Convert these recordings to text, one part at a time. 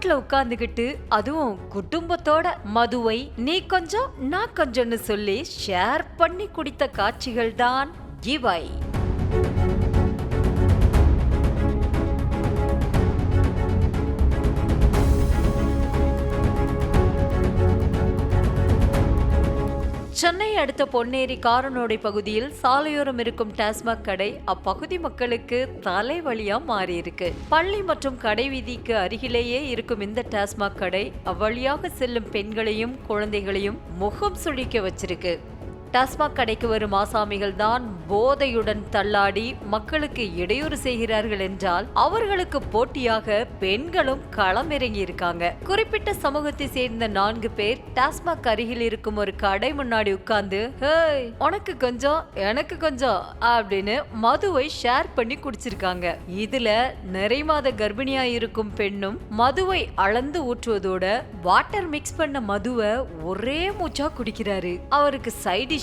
ரோட்ல உட்கார்ந்துகிட்டு அதுவும் குடும்பத்தோட மதுவை நீ கொஞ்சம் நான் கொஞ்சம்னு சொல்லி ஷேர் பண்ணி குடித்த காட்சிகள் தான் இவை. சென்னை அடுத்த பொன்னேரி காரனோடை பகுதியில் சாலையோரம் இருக்கும் டாஸ்மாக் கடை அப்பகுதி மக்களுக்கு தலைவலியா மாறியிருக்கு. பள்ளி மற்றும் கடை வீதிக்கு அருகிலேயே இருக்கும் இந்த டாஸ்மாக் கடை அவ்வழியாக செல்லும் பெண்களையும் குழந்தைகளையும் முகம் சுழிக்க வச்சிருக்கு. டாஸ்மாக் கடைக்கு வரும் ஆசாமிகள் தான் போதையுடன் தள்ளாடி மக்களுக்கு இடையூறு செய்கிறார்கள் என்றால் அவர்களுக்கு போட்டியாக பெண்களும் களமிறங்கி இருக்காங்க. குறிப்பிட்ட சமூகத்தை சேர்ந்த 4 பேர் டாஸ்மாக் அருகில் இருக்கும் ஒரு கடை முன்னாடி உட்கார்ந்து உனக்கு கொஞ்சம் எனக்கு கொஞ்சம் அப்படின்னு மதுவை ஷேர் பண்ணி குடிச்சிருக்காங்க. இதுல நிறைமாத கர்ப்பிணியா இருக்கும் பெண்ணும் மதுவை அளந்து ஊற்றுவதோட வாட்டர் மிக்ஸ் பண்ண மதுவை ஒரே மூச்சா குடிக்கிறாரு. அவருக்கு சைட்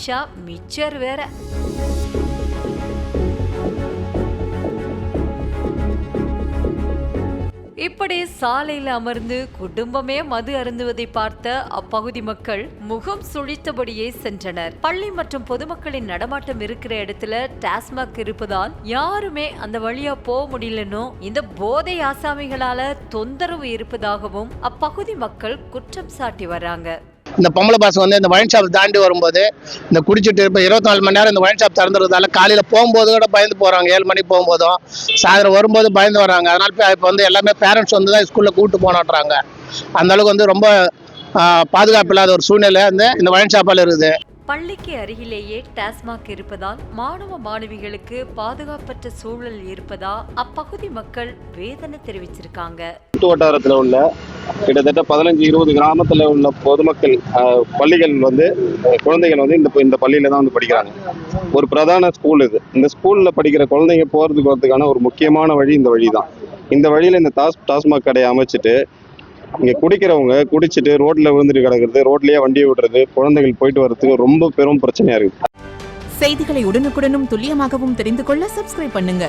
மிச்சர் வேற. இப்படி சாலையில் அமர்ந்து குடும்பமே மது அருந்துவதை பார்த்த அப்பகுதி மக்கள் முகம் சுழித்தபடியே சென்றனர். பள்ளி மற்றும் பொதுமக்களின் நடமாட்டம் இருக்கிற இடத்துல டாஸ்மாக் இருப்பதால் யாருமே அந்த வழியா போக முடியலன்னு இந்த போதை ஆசாமிகளால தொந்தரவு இருப்பதாகவும் அப்பகுதி மக்கள் குற்றம் சாட்டி வர்றாங்க. இந்த பொம்பளை பாஸ் இந்த ஒயின் ஷாப் தாண்டி வரும்போது இந்த குடிச்சிட்டு இப்போ 24 மணி நேரம் இந்த ஒயின் ஷாப் திறந்துறதால காலையில் போகும்போது கூட பயந்து போகிறாங்க. 7 மணிக்கு போகும்போதும் சாயந்தரம் வரும்போது பயந்து வராங்க. அதனால இப்போ எல்லாமே பேரண்ட்ஸ் தான் ஸ்கூலில் கூப்பிட்டு போனாட்டுறாங்க. அந்த அளவுக்கு ரொம்ப பாதுகாப்பு இல்லாத ஒரு சூழ்நிலை இந்த ஒயின் ஷாப்பால் இருக்குது. பள்ளிக்கு அருகிலேயே டாஸ்மாக் இருப்பதால் மாணவ மாணவிகளுக்கு பாதுகாப்பற்ற சூழல் இருப்பதா அப்பகுதி மக்கள் வேதனை தெரிவிச்சிருக்காங்க. வட்டாரத்தில் உள்ள கிட்டத்தட்ட 15-20 கிராமத்தில் உள்ள பொதுமக்கள் பள்ளிகள் குழந்தைகள் இந்த பள்ளியில தான் படிக்கிறாங்க. ஒரு பிரதான ஸ்கூல் இது. இந்த ஸ்கூல்ல படிக்கிற குழந்தைங்க போறதுக்கான ஒரு முக்கியமான வழி இந்த வழி தான். இந்த வழியில இந்த டாஸ்மாக் கடையை அமைச்சிட்டு இங்கே குடிக்கிறவங்க குடிச்சிட்டு ரோட்ல விழுந்துட்டு கிடக்குறது, ரோட்லயே வண்டியை விடுறது, குழந்தைகள் போயிட்டு வர்றதுக்கு ரொம்ப பெரும் பிரச்சனையா இருக்கு. செய்திகளை உடனுக்குடனும் துல்லியமாகவும் தெரிந்து கொள்ள சப்ஸ்கிரைப் பண்ணுங்க.